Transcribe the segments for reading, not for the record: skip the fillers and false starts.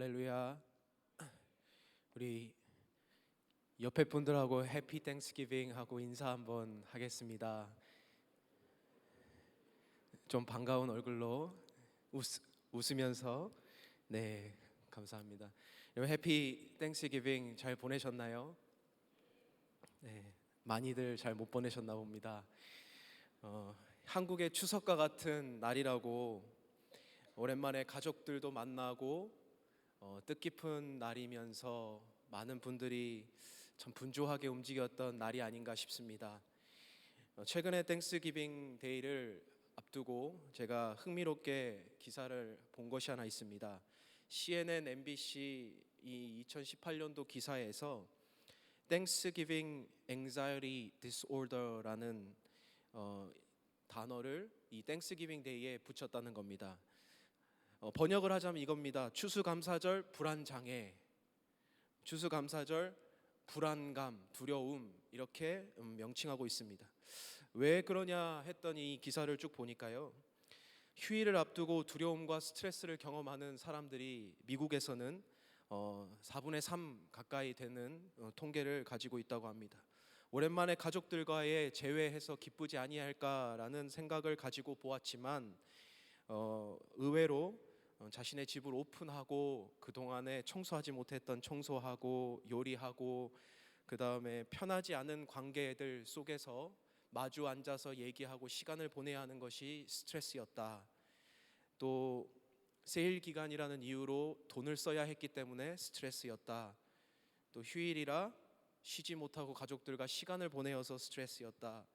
할렐루야. 우리 옆에 분들하고 해피 땡스기빙 하고 인사 한번 하겠습니다. 좀 반가운 얼굴로 웃으면서 네, 감사합니다. 여러분 해피 땡스기빙 잘 보내셨나요? 네, 많이들 잘 못 보내셨나 봅니다. 한국의 추석과 같은 날이라고 오랜만에 가족들도 만나고 뜻깊은 날이면서 많은 분들이 참 분주하게 움직였던 날이 아닌가 싶습니다. 최근에 땡스기빙 데이를 앞두고 제가 흥미롭게 기사를 본 것이 하나 있습니다. CNN, MBC 이 2018년도 기사에서 땡스기빙 Anxiety Disorder라는 단어를 이 땡스기빙 데이에 붙였다는 겁니다. 번역을 하자면 이겁니다. 추수감사절 불안장애, 추수감사절 불안감, 두려움 이렇게 명칭하고 있습니다. 왜 그러냐 했더니 이 기사를 쭉 보니까요, 휴일을 앞두고 두려움과 스트레스를 경험하는 사람들이 미국에서는 4분의 3 가까이 되는 통계를 가지고 있다고 합니다. 오랜만에 가족들과의 재회해서 기쁘지 아니할까라는 생각을 가지고 보았지만 의외로 자신의 집을 오픈하고 그동안에 청소하지 못했던 청소하고 요리하고 그 다음에 편하지 않은 관계들 속에서 마주 앉아서 얘기하고 시간을 보내야 하는 것이 스트레스였다. 또 세일 기간이라는 이유로 돈을 써야 했기 때문에 스트레스였다. 또 휴일이라 쉬지 못하고 가족들과 시간을 보내어서 스트레스였다.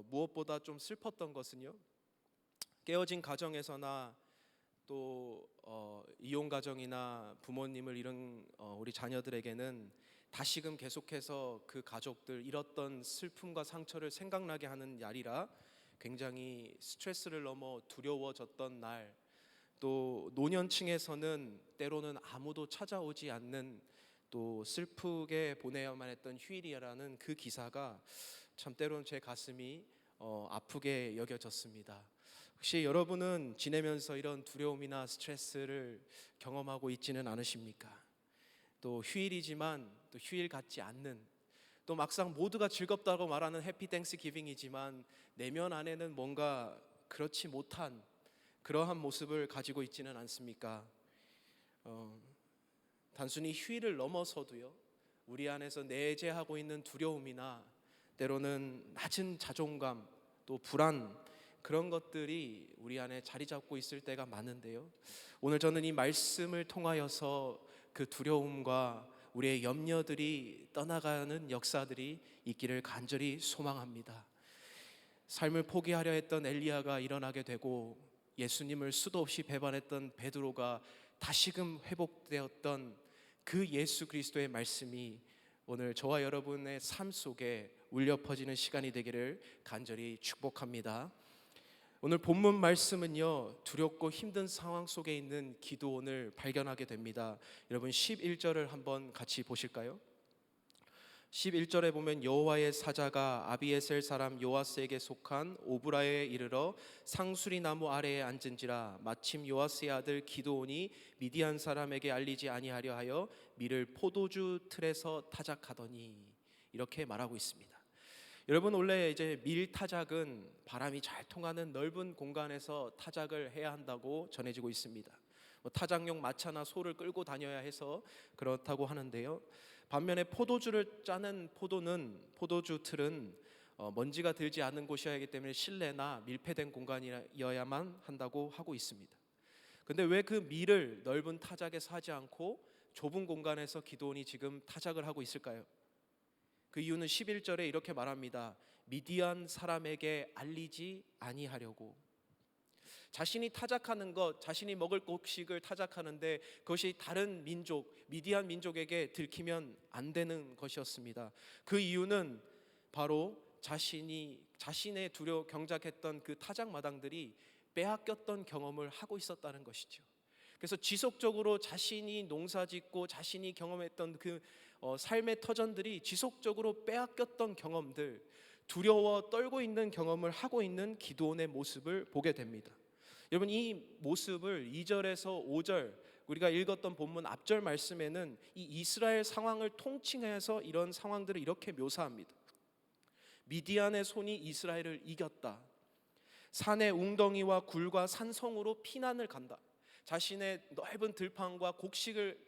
무엇보다 좀 슬펐던 것은요, 깨어진 가정에서나 또 이혼 가정이나 부모님을 잃은 우리 자녀들에게는 다시금 계속해서 그 가족들 잃었던 슬픔과 상처를 생각나게 하는 날이라 굉장히 스트레스를 넘어 두려워졌던 날, 또 노년층에서는 때로는 아무도 찾아오지 않는 또 슬프게 보내야만 했던 휴일이라는 그 기사가 참 때로는 제 가슴이 아프게 여겨졌습니다. 혹시 여러분은 지내면서 이런 두려움이나 스트레스를 경험하고 있지는 않으십니까? 또 휴일이지만 또 휴일 같지 않는, 또 막상 모두가 즐겁다고 말하는 해피 땡스기빙이지만 내면 안에는 뭔가 그렇지 못한 그러한 모습을 가지고 있지는 않습니까? 단순히 휴일을 넘어서도요, 우리 안에서 내재하고 있는 두려움이나 때로는 낮은 자존감, 또 불안, 그런 것들이 우리 안에 자리 잡고 있을 때가 많은데요, 오늘 저는 이 말씀을 통하여서 그 두려움과 우리의 염려들이 떠나가는 역사들이 있기를 간절히 소망합니다. 삶을 포기하려 했던 엘리야가 일어나게 되고 예수님을 수도 없이 배반했던 베드로가 다시금 회복되었던 그 예수 그리스도의 말씀이 오늘 저와 여러분의 삶 속에 울려 퍼지는 시간이 되기를 간절히 축복합니다. 오늘 본문 말씀은요, 두렵고 힘든 상황 속에 있는 기드온을 발견하게 됩니다. 여러분 11절을 한번 같이 보실까요? 11절에 보면 여호와의 사자가 아비에셀 사람 요아스에게 속한 오브라에 이르러 상수리 나무 아래에 앉은지라 마침 요아스의 아들 기드온이 미디안 사람에게 알리지 아니하려 하여 밀을 포도주 틀에서 타작하더니, 이렇게 말하고 있습니다. 여러분, 원래 이제 밀 타작은 바람이 잘 통하는 넓은 공간에서 타작을 해야 한다고 전해지고 있습니다. 타작용 마차나 소를 끌고 다녀야 해서 그렇다고 하는데요, 반면에 포도주를 짜는 포도주 틀은 먼지가 들지 않는 곳이어야 하기 때문에 실내나 밀폐된 공간이어야만 한다고 하고 있습니다. 근데 왜 그 밀을 넓은 타작에서 하지 않고 좁은 공간에서 기드온이 지금 타작을 하고 있을까요? 그 이유는 11절에 이렇게 말합니다. 미디안 사람에게 알리지 아니하려고. 자신이 타작하는 것, 자신이 먹을 곡식을 타작하는데 그것이 다른 민족, 미디안 민족에게 들키면 안 되는 것이었습니다. 그 이유는 바로 자신의 경작했던 그 타작 마당들이 빼앗겼던 경험을 하고 있었다는 것이죠. 그래서 지속적으로 자신이 농사짓고 자신이 경험했던 그 삶의 터전들이 지속적으로 빼앗겼던 경험들, 두려워 떨고 있는 경험을 하고 있는 기드온의 모습을 보게 됩니다. 여러분, 이 모습을 2절에서 5절 우리가 읽었던 본문 앞절 말씀에는 이 이스라엘 상황을 통칭해서 이런 상황들을 이렇게 묘사합니다. 미디안의 손이 이스라엘을 이겼다. 산의 웅덩이와 굴과 산성으로 피난을 간다. 자신의 넓은 들판과 곡식을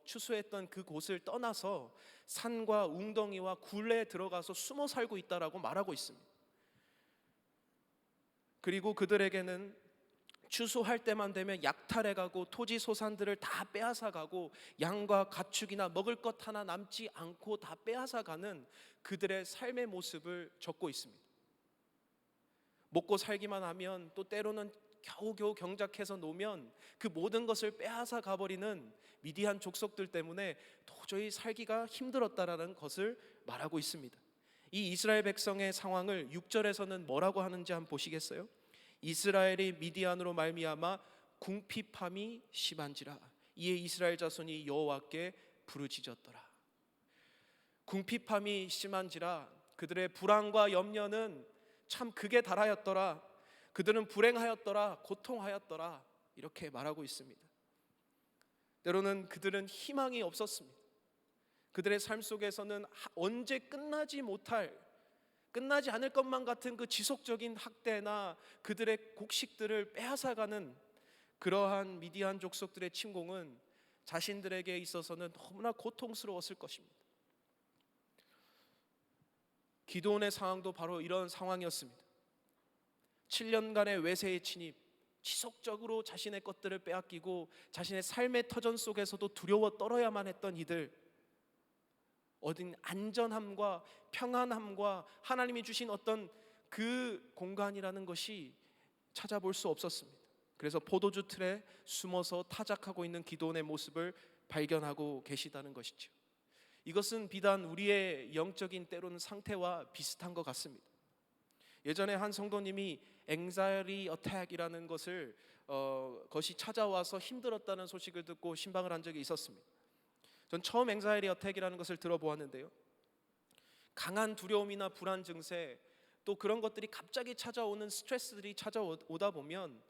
추수했던 그 곳을 떠나서 산과 웅덩이와 굴에 들어가서 숨어 살고 있다라고 말하고 있습니다. 그리고 그들에게는 추수할 때만 되면 약탈해가고 토지 소산들을 다 빼앗아가고 양과 가축이나 먹을 것 하나 남지 않고 다 빼앗아가는 그들의 삶의 모습을 적고 있습니다. 먹고 살기만 하면 또 때로는 겨우겨우 경작해서 놓으면 그 모든 것을 빼앗아 가버리는 미디안 족속들 때문에 도저히 살기가 힘들었다라는 것을 말하고 있습니다. 이 이스라엘 백성의 상황을 6절에서는 뭐라고 하는지 한번 보시겠어요? 이스라엘이 미디안으로 말미암아 궁핍함이 심한지라 이에 이스라엘 자손이 여호와께 부르짖었더라. 궁핍함이 심한지라 그들의 불안과 염려는 참 극에 달하였더라. 그들은 불행하였더라. 고통하였더라. 이렇게 말하고 있습니다. 때로는 그들은 희망이 없었습니다. 그들의 삶 속에서는 언제 끝나지 않을 것만 같은 그 지속적인 학대나 그들의 곡식들을 빼앗아가는 그러한 미디안 족속들의 침공은 자신들에게 있어서는 너무나 고통스러웠을 것입니다. 기드온의 상황도 바로 이런 상황이었습니다. 7년간의 외세의 침입, 지속적으로 자신의 것들을 빼앗기고 자신의 삶의 터전 속에서도 두려워 떨어야만 했던 이들, 얻은 안전함과 평안함과 하나님이 주신 어떤 그 공간이라는 것이 찾아볼 수 없었습니다. 그래서 포도주 틀에 숨어서 타작하고 있는 기드온의 모습을 발견하고 계시다는 것이죠. 이것은 비단 우리의 영적인 때로는 상태와 비슷한 것 같습니다. 예전에 한 성도님이 anxiety attack이라는 것이 찾아와서 힘들었다는 소식을 듣고 신방을 한 적이 있었습니다. 전 처음 anxiety attack이라는 것을 들어보았는데요, 강한 두려움이나 불안 증세, 또 그런 것들이 갑자기 찾아오는 스트레스들이 찾아오다 보면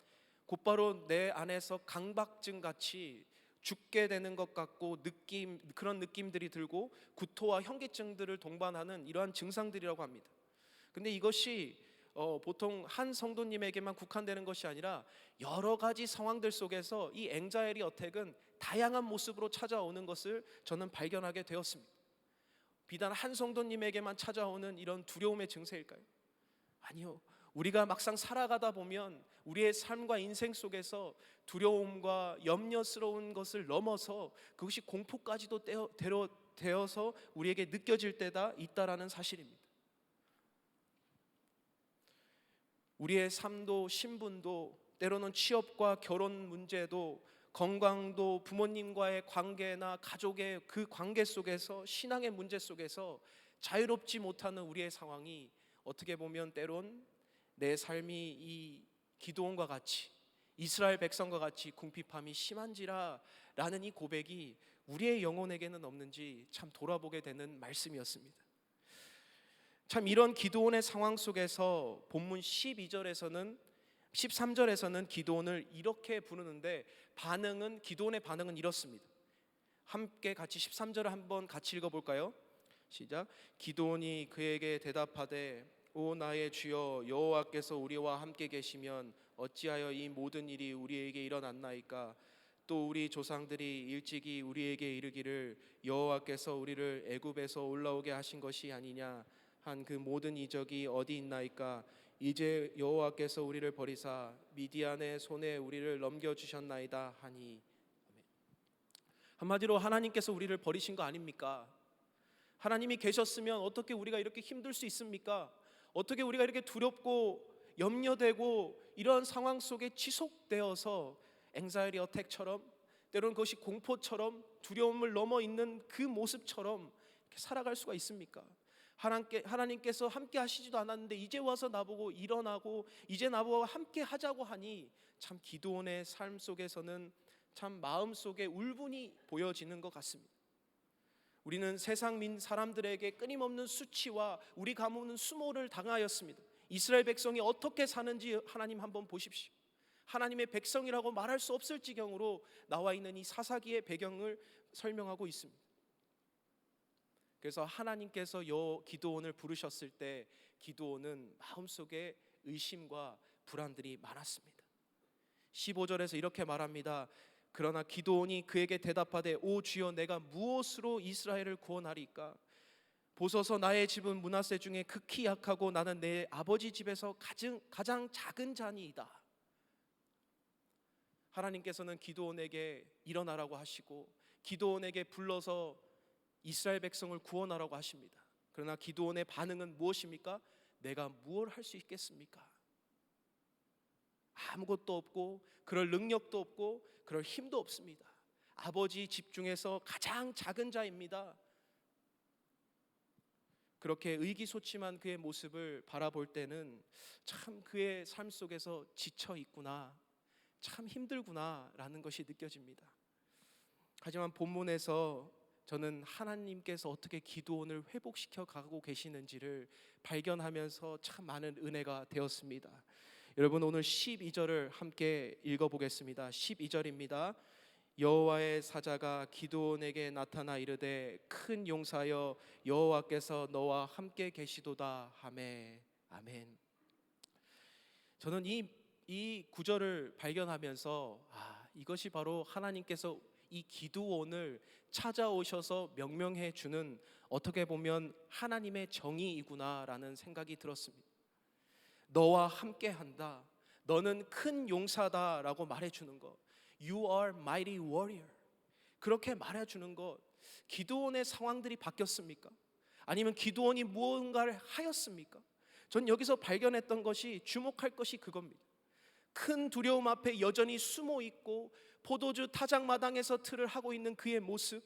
곧바로 내 안에서 강박증 같이 죽게 되는 것 같고 그런 느낌들이 들고 구토와 현기증들을 동반하는 이러한 증상들이라고 합니다. 근데 이것이 보통 한 성도님에게만 국한되는 것이 아니라 여러 가지 상황들 속에서 이 앵자이티 어택은 다양한 모습으로 찾아오는 것을 저는 발견하게 되었습니다. 비단 한 성도님에게만 찾아오는 이런 두려움의 증세일까요? 아니요. 우리가 막상 살아가다 보면 우리의 삶과 인생 속에서 두려움과 염려스러운 것을 넘어서 그것이 공포까지도 되어서 우리에게 느껴질 때가 있다라는 사실입니다. 우리의 삶도 신분도 때로는 취업과 결혼 문제도 건강도 부모님과의 관계나 가족의 그 관계 속에서 신앙의 문제 속에서 자유롭지 못하는 우리의 상황이 어떻게 보면 때론 내 삶이 이 기드온과 같이 이스라엘 백성과 같이 궁핍함이 심한지라 라는 이 고백이 우리의 영혼에게는 없는지 참 돌아보게 되는 말씀이었습니다. 참 이런 기드온의 상황 속에서 본문 13절에서는 기드온을 이렇게 부르는데 기드온의 반응은 이렇습니다. 함께 같이 13절을 한번 같이 읽어볼까요? 시작. 기드온이 그에게 대답하되 오 나의 주여 여호와께서 우리와 함께 계시면 어찌하여 이 모든 일이 우리에게 일어났나이까? 또 우리 조상들이 일찍이 우리에게 이르기를 여호와께서 우리를 애굽에서 올라오게 하신 것이 아니냐 한 그 모든 이적이 어디 있나이까? 이제 여호와께서 우리를 버리사 미디안의 손에 우리를 넘겨주셨나이다 하니. 한마디로 하나님께서 우리를 버리신 거 아닙니까? 하나님이 계셨으면 어떻게 우리가 이렇게 힘들 수 있습니까? 어떻게 우리가 이렇게 두렵고 염려되고 이런 상황 속에 지속되어서 앵자이티 어택처럼 때로는 그것이 공포처럼 두려움을 넘어 있는 그 모습처럼 이렇게 살아갈 수가 있습니까? 하나님께서 함께 하시지도 않았는데 이제 와서 나보고 일어나고 이제 나보고 함께 하자고 하니 참 기드온의 삶 속에서는 참 마음속에 울분이 보여지는 것 같습니다. 우리는 세상 사람들에게 끊임없는 수치와 우리 가문은 수모를 당하였습니다. 이스라엘 백성이 어떻게 사는지 하나님 한번 보십시오. 하나님의 백성이라고 말할 수 없을 지경으로 나와 있는 이 사사기의 배경을 설명하고 있습니다. 그래서 하나님께서 기드온을 부르셨을 때 기드온은 마음속에 의심과 불안들이 많았습니다. 15절에서 이렇게 말합니다. 그러나 기드온이 그에게 대답하되 오 주여 내가 무엇으로 이스라엘을 구원하리까? 보소서 나의 집은 므낫세 중에 극히 약하고 나는 내 아버지 집에서 가장 작은 자니이다. 하나님께서는 기드온에게 일어나라고 하시고 기드온에게 불러서 이스라엘 백성을 구원하라고 하십니다. 그러나 기드온의 반응은 무엇입니까? 내가 무엇을 할 수 있겠습니까? 아무것도 없고 그럴 능력도 없고 그럴 힘도 없습니다. 아버지 집 중에서 가장 작은 자입니다. 그렇게 의기소침한 그의 모습을 바라볼 때는 참 그의 삶 속에서 지쳐 있구나, 참 힘들구나 라는 것이 느껴집니다. 하지만 본문에서 저는 하나님께서 어떻게 기드온을 회복시켜 가고 계시는지를 발견하면서 참 많은 은혜가 되었습니다. 여러분 오늘 12절을 함께 읽어보겠습니다. 12절입니다. 여호와의 사자가 기드온에게 나타나 이르되 큰 용사여 여호와께서 너와 함께 계시도다 하매. 아멘. 저는 이 구절을 발견하면서 이것이 바로 하나님께서 이 기드온을 찾아오셔서 명명해 주는 어떻게 보면 하나님의 정의이구나라는 생각이 들었습니다. 너와 함께한다, 너는 큰 용사다라고 말해주는 것, You are mighty warrior, 그렇게 말해주는 것. 기드온의 상황들이 바뀌었습니까? 아니면 기드온이 무언가를 하였습니까? 전 여기서 발견했던 것이, 주목할 것이 그겁니다. 큰 두려움 앞에 여전히 숨어 있고 포도주 타작마당에서 틀을 하고 있는 그의 모습,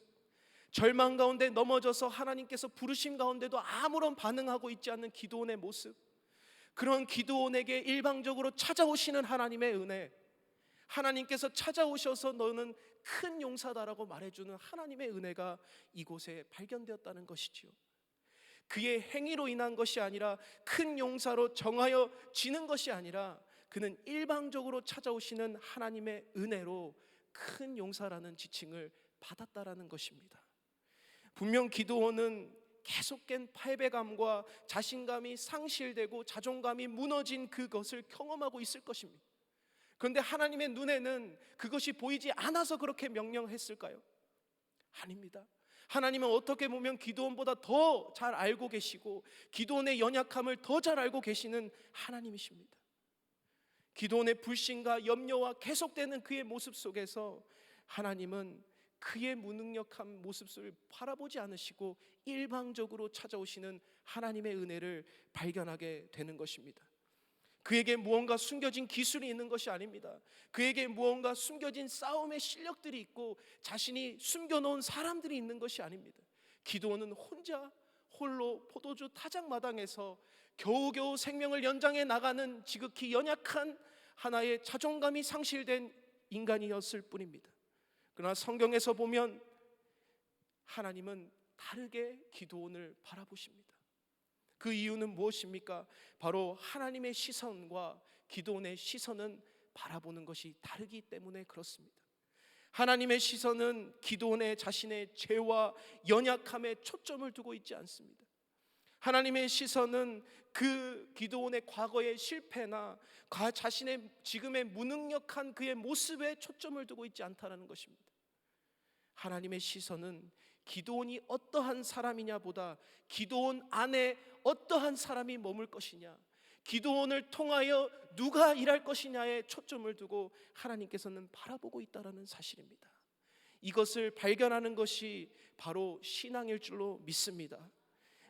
절망 가운데 넘어져서 하나님께서 부르심 가운데도 아무런 반응하고 있지 않는 기드온의 모습, 그런 기드온에게 일방적으로 찾아오시는 하나님의 은혜, 하나님께서 찾아오셔서 너는 큰 용사다라고 말해주는 하나님의 은혜가 이곳에 발견되었다는 것이지요. 그의 행위로 인한 것이 아니라, 큰 용사로 정하여 지는 것이 아니라, 그는 일방적으로 찾아오시는 하나님의 은혜로 큰 용사라는 지칭을 받았다라는 것입니다. 분명 기드온은 계속된 패배감과 자신감이 상실되고 자존감이 무너진 그것을 경험하고 있을 것입니다. 그런데 하나님의 눈에는 그것이 보이지 않아서 그렇게 명령했을까요? 아닙니다. 하나님은 어떻게 보면 기드온보다 더 잘 알고 계시고 기드온의 연약함을 더 잘 알고 계시는 하나님이십니다. 기드온의 불신과 염려와 계속되는 그의 모습 속에서 하나님은 그의 무능력한 모습을 바라보지 않으시고 일방적으로 찾아오시는 하나님의 은혜를 발견하게 되는 것입니다. 그에게 무언가 숨겨진 기술이 있는 것이 아닙니다. 그에게 무언가 숨겨진 싸움의 실력들이 있고 자신이 숨겨놓은 사람들이 있는 것이 아닙니다. 기드온은 홀로 포도주 타작마당에서 겨우겨우 생명을 연장해 나가는 지극히 연약한 하나의 자존감이 상실된 인간이었을 뿐입니다. 그러나 성경에서 보면 하나님은 다르게 기드온을 바라보십니다. 그 이유는 무엇입니까? 바로 하나님의 시선과 기드온의 시선은 바라보는 것이 다르기 때문에 그렇습니다. 하나님의 시선은 기드온의 자신의 죄와 연약함에 초점을 두고 있지 않습니다. 하나님의 시선은 그 기드온의 과거의 실패나 자신의 지금의 무능력한 그의 모습에 초점을 두고 있지 않다는 것입니다. 하나님의 시선은 기드온이 어떠한 사람이냐 보다 기드온 안에 어떠한 사람이 머물 것이냐, 기드온을 통하여 누가 일할 것이냐에 초점을 두고 하나님께서는 바라보고 있다는 사실입니다. 이것을 발견하는 것이 바로 신앙일 줄로 믿습니다.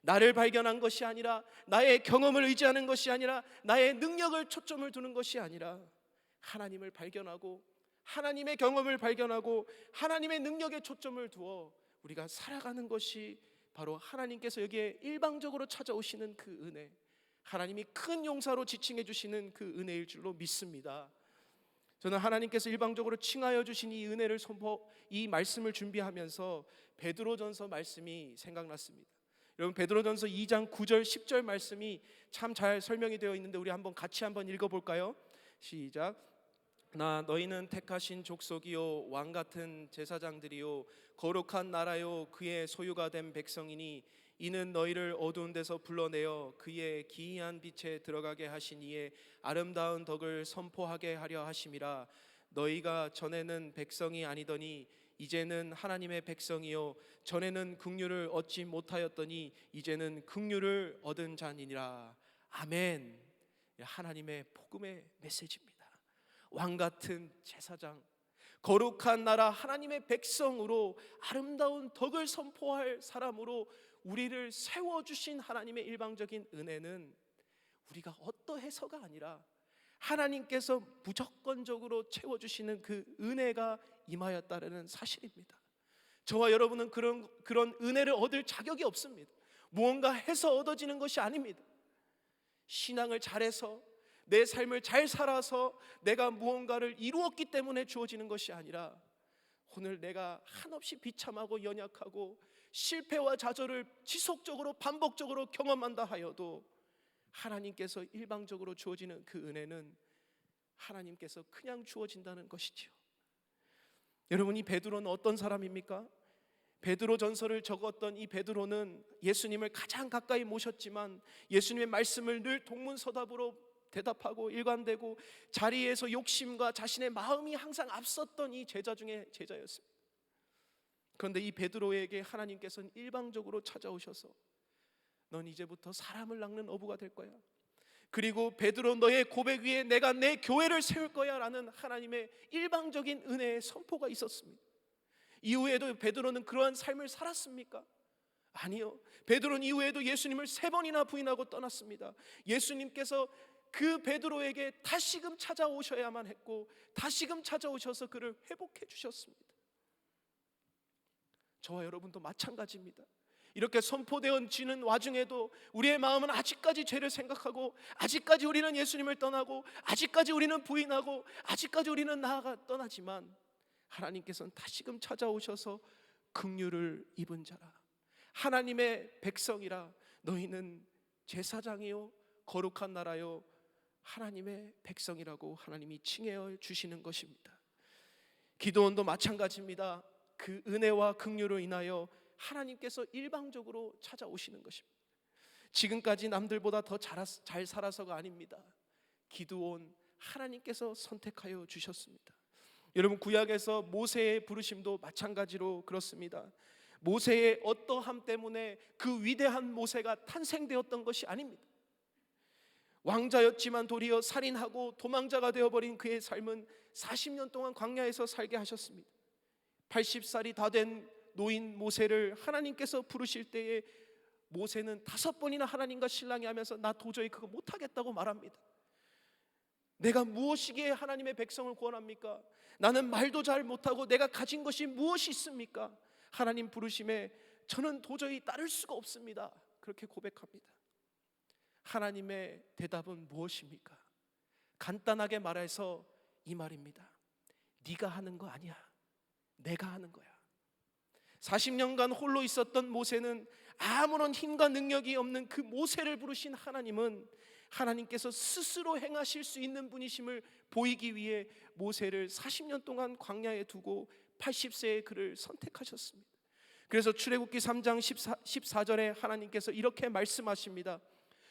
나를 발견한 것이 아니라, 나의 경험을 의지하는 것이 아니라, 나의 능력을 초점을 두는 것이 아니라 하나님을 발견하고 하나님의 경험을 발견하고 하나님의 능력에 초점을 두어 우리가 살아가는 것이 바로 하나님께서 여기에 일방적으로 찾아오시는 그 은혜, 하나님이 큰 용사로 지칭해 주시는 그 은혜일 줄로 믿습니다. 저는 하나님께서 일방적으로 칭하여 주신 이 은혜를 이 말씀을 준비하면서 베드로전서 말씀이 생각났습니다. 여러분, 베드로전서 2장 9절 10절 말씀이 참 잘 설명이 되어 있는데 우리 같이 한번 읽어볼까요? 시작. 나 너희는 택하신 족속이요 왕 같은 제사장들이요 거룩한 나라요 그의 소유가 된 백성이니 이는 너희를 어두운 데서 불러내어 그의 기이한 빛에 들어가게 하신 이의 아름다운 덕을 선포하게 하려 하심이라. 너희가 전에는 백성이 아니더니 이제는 하나님의 백성이요 전에는 긍휼을 얻지 못하였더니 이제는 긍휼을 얻은 자니라. 아멘. 하나님의 복음의 메시지입니다. 왕 같은 제사장, 거룩한 나라 하나님의 백성으로 아름다운 덕을 선포할 사람으로 우리를 세워주신 하나님의 일방적인 은혜는 우리가 어떠해서가 아니라 하나님께서 무조건적으로 채워주시는 그 은혜가 임하였다는 사실입니다. 저와 여러분은 그런 은혜를 얻을 자격이 없습니다. 무언가 해서 얻어지는 것이 아닙니다. 신앙을 잘해서 내 삶을 잘 살아서 내가 무언가를 이루었기 때문에 주어지는 것이 아니라 오늘 내가 한없이 비참하고 연약하고 실패와 좌절을 지속적으로 반복적으로 경험한다 하여도 하나님께서 일방적으로 주어지는 그 은혜는 하나님께서 그냥 주어진다는 것이지요. 여러분, 이 베드로는 어떤 사람입니까? 베드로 전서를 적었던 이 베드로는 예수님을 가장 가까이 모셨지만 예수님의 말씀을 늘 동문서답으로 대답하고 일관되고 자리에서 욕심과 자신의 마음이 항상 앞섰던 이 제자 중에 제자였습니다. 그런데 이 베드로에게 하나님께서는 일방적으로 찾아오셔서 넌 이제부터 사람을 낚는 어부가 될 거야. 그리고 베드로 너의 고백 위에 내가 내 교회를 세울 거야 라는 하나님의 일방적인 은혜의 선포가 있었습니다. 이후에도 베드로는 그러한 삶을 살았습니까? 아니요. 베드로는 이후에도 예수님을 3번이나 부인하고 떠났습니다. 예수님께서 그 베드로에게 다시금 찾아오셔야만 했고 다시금 찾아오셔서 그를 회복해 주셨습니다. 저와 여러분도 마찬가지입니다. 이렇게 선포되어지는 와중에도 우리의 마음은 아직까지 죄를 생각하고 아직까지 우리는 예수님을 떠나고 아직까지 우리는 부인하고 아직까지 우리는 나아가 떠나지만 하나님께서는 다시금 찾아오셔서 긍휼을 입은 자라, 하나님의 백성이라, 너희는 제사장이요 거룩한 나라요 하나님의 백성이라고 하나님이 칭해 주시는 것입니다. 기도원도 마찬가지입니다. 그 은혜와 긍휼로 인하여 하나님께서 일방적으로 찾아오시는 것입니다. 지금까지 남들보다 더 잘 살아서가 아닙니다. 기도원 하나님께서 선택하여 주셨습니다. 여러분, 구약에서 모세의 부르심도 마찬가지로 그렇습니다. 모세의 어떠함 때문에 그 위대한 모세가 탄생되었던 것이 아닙니다. 왕자였지만 도리어 살인하고 도망자가 되어버린 그의 삶은 40년 동안 광야에서 살게 하셨습니다. 80살이 다 된 노인 모세를 하나님께서 부르실 때에 모세는 5번이나 하나님과 실랑이 하면서 나 도저히 그거 못하겠다고 말합니다. 내가 무엇이기에 하나님의 백성을 구원합니까? 나는 말도 잘 못하고 내가 가진 것이 무엇이 있습니까? 하나님 부르심에 저는 도저히 따를 수가 없습니다. 그렇게 고백합니다. 하나님의 대답은 무엇입니까? 간단하게 말해서 이 말입니다. 네가 하는 거 아니야. 내가 하는 거야. 40년간 홀로 있었던 모세는 아무런 힘과 능력이 없는 그 모세를 부르신 하나님은 하나님께서 스스로 행하실 수 있는 분이심을 보이기 위해 모세를 40년 동안 광야에 두고 80세의 그를 선택하셨습니다. 그래서 출애굽기 3장 14절에 하나님께서 이렇게 말씀하십니다.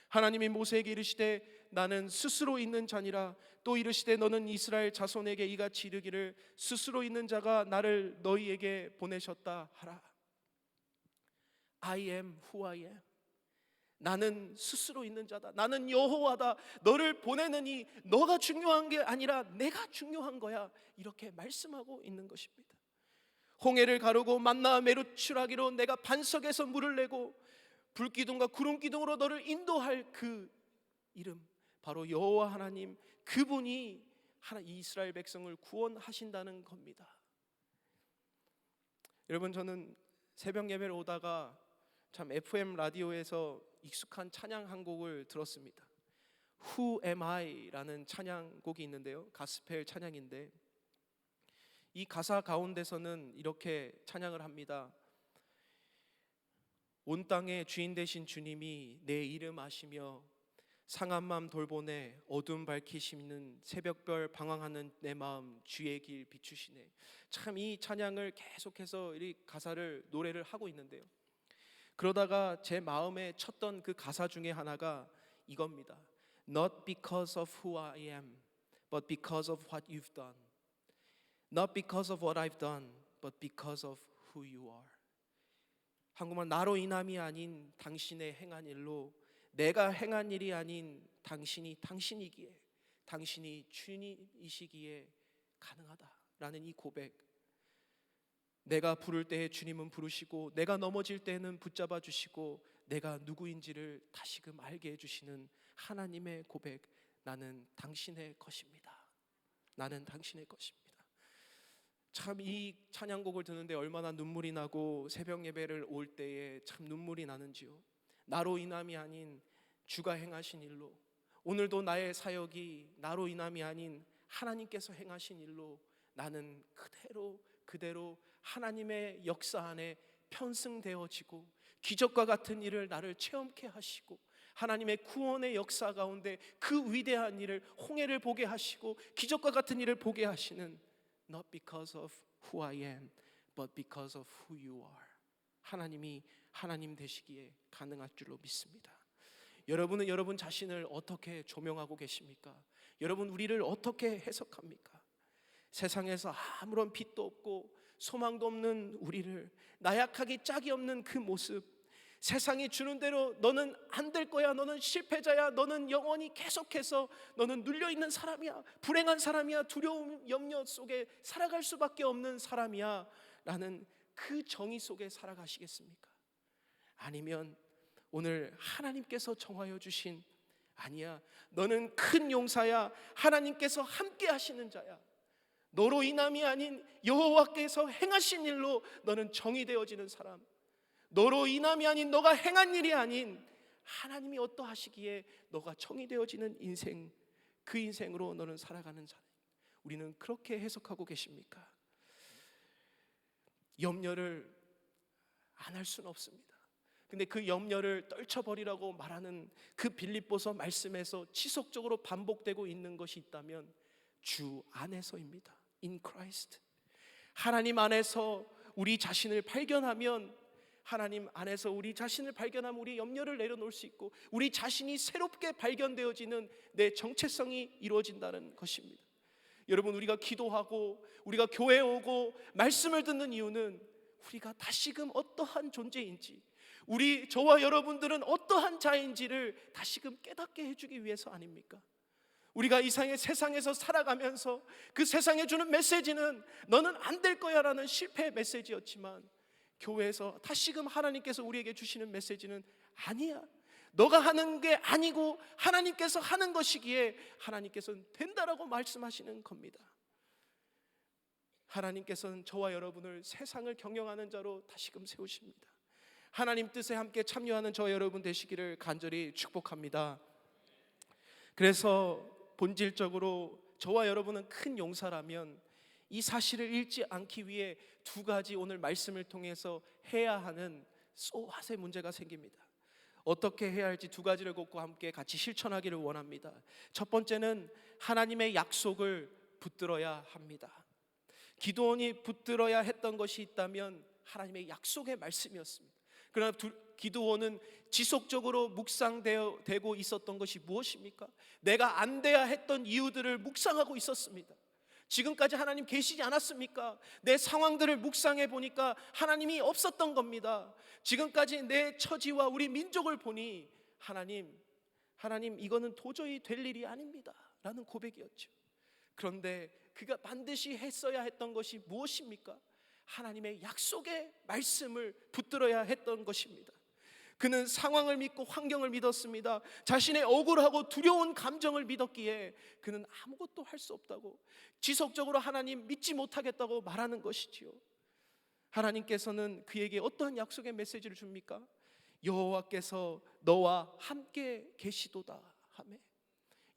하나님이 모세에게 이르시되 나는 스스로 있는 자니라. 또 이르시되 너는 이스라엘 자손에게 이같이 이르기를 스스로 있는 자가 나를 너희에게 보내셨다 하라. I am who I am. 나는 스스로 있는 자다. 나는 여호와다. 너를 보내느니 너가 중요한 게 아니라 내가 중요한 거야. 이렇게 말씀하고 있는 것입니다. 홍해를 가르고 만나와 메루추라기로 내가 반석에서 물을 내고 불기둥과 구름기둥으로 너를 인도할 그 이름, 바로 여호와 하나님, 그분이 이스라엘 백성을 구원하신다는 겁니다. 여러분, 저는 새벽 예배를 오다가 참 FM 라디오에서 익숙한 찬양 한 곡을 들었습니다. Who am I? 라는 찬양곡이 있는데요, 가스펠 찬양인데 이 가사 가운데서는 이렇게 찬양을 합니다. 온 땅의 주인 되신 주님이 내 이름 아시며 상한 마음 돌보네, 어두움 밝히시는 새벽별 방황하는 내 마음 주의 길 비추시네. 참 이 찬양을 계속해서 이 가사를 노래를 하고 있는데요, 그러다가 제 마음에 쳤던 그 가사 중에 하나가 이겁니다. Not because of who I am, but because of what you've done. Not because of what I've done, but because of who you are. 한국말, 나로 인함이 아닌 당신의 행한 일로, 내가 행한 일이 아닌 당신이 당신이기에, 당신이 주님이시기에 가능하다라는 이 고백. 내가 부를 때에 주님은 부르시고, 내가 넘어질 때는 붙잡아 주시고, 내가 누구인지를 다시금 알게 해주시는 하나님의 고백. 나는 당신의 것입니다. 나는 당신의 것입니다. 참 이 찬양곡을 듣는데 얼마나 눈물이 나고 새벽 예배를 올 때에 참 눈물이 나는지요. 나로 인함이 아닌 주가 행하신 일로, 오늘도 나의 사역이 나로 인함이 아닌 하나님께서 행하신 일로 나는 그대로 하나님의 역사 안에 편승되어지고, 기적과 같은 일을 나를 체험케 하시고, 하나님의 구원의 역사 가운데 그 위대한 일을, 홍해를 보게 하시고 기적과 같은 일을 보게 하시는, Not because of who I am, but because of who you are. 하나님이 하나님 되시기에 가능할 줄로 믿습니다. 여러분은 여러분 자신을 어떻게 조명하고 계십니까? 여러분 우리를 어떻게 해석합니까? 세상에서 아무런 빛도 없고 소망도 없는 우리를, 나약하기 짝이 없는 그 모습, 세상이 주는 대로 너는 안 될 거야, 너는 실패자야, 너는 영원히 계속해서 너는 눌려있는 사람이야, 불행한 사람이야, 두려움 염려 속에 살아갈 수밖에 없는 사람이야 라는 그 정의 속에 살아가시겠습니까? 아니면 오늘 하나님께서 정하여 주신, 아니야, 너는 큰 용사야, 하나님께서 함께 하시는 자야, 너로 인함이 아닌 여호와께서 행하신 일로 너는 정의되어지는 사람, 너로 인함이 아닌, 너가 행한 일이 아닌 하나님이 어떠하시기에 너가 정의되어지는 인생, 그 인생으로 너는 살아가는 자는, 우리는 그렇게 해석하고 계십니까? 염려를 안 할 수는 없습니다. 근데 그 염려를 떨쳐버리라고 말하는 그 빌립보서 말씀에서 지속적으로 반복되고 있는 것이 있다면 주 안에서입니다. In Christ. 하나님 안에서 우리 자신을 발견하면, 하나님 안에서 우리 자신을 발견하면 우리 염려를 내려놓을 수 있고, 우리 자신이 새롭게 발견되어지는 내 정체성이 이루어진다는 것입니다. 여러분, 우리가 기도하고 우리가 교회에 오고 말씀을 듣는 이유는 우리가 다시금 어떠한 존재인지, 저와 여러분들은 어떠한 자인지를 다시금 깨닫게 해주기 위해서 아닙니까? 우리가 이 세상에서 살아가면서 그 세상에 주는 메시지는 너는 안 될 거야 라는 실패의 메시지였지만, 교회에서 다시금 하나님께서 우리에게 주시는 메시지는 아니야, 너가 하는 게 아니고 하나님께서 하는 것이기에 하나님께서는 된다라고 말씀하시는 겁니다. 하나님께서는 저와 여러분을 세상을 경영하는 자로 다시금 세우십니다. 하나님 뜻에 함께 참여하는 저와 여러분 되시기를 간절히 축복합니다. 그래서 본질적으로 저와 여러분은 큰 용사라면 이 사실을 잃지 않기 위해 두 가지 오늘 말씀을 통해서 해야 하는 쏘핫의 문제가 생깁니다. 어떻게 해야 할지 두 가지를 꼽고 함께 같이 실천하기를 원합니다. 첫 번째는 하나님의 약속을 붙들어야 합니다. 기드온이 붙들어야 했던 것이 있다면 하나님의 약속의 말씀이었습니다. 그러나 기드온은 지속적으로 묵상되고 있었던 것이 무엇입니까? 내가 안 돼야 했던 이유들을 묵상하고 있었습니다. 지금까지 하나님 계시지 않았습니까? 내 상황들을 묵상해 보니까 하나님이 없었던 겁니다. 지금까지 내 처지와 우리 민족을 보니 하나님 이거는 도저히 될 일이 아닙니다 라는 고백이었죠. 그런데 그가 반드시 했어야 했던 것이 무엇입니까? 하나님의 약속의 말씀을 붙들어야 했던 것입니다. 그는 상황을 믿고 환경을 믿었습니다. 자신의 억울하고 두려운 감정을 믿었기에 그는 아무것도 할 수 없다고, 지속적으로 하나님 믿지 못하겠다고 말하는 것이지요. 하나님께서는 그에게 어떠한 약속의 메시지를 줍니까? 여호와께서 너와 함께 계시도다 하매,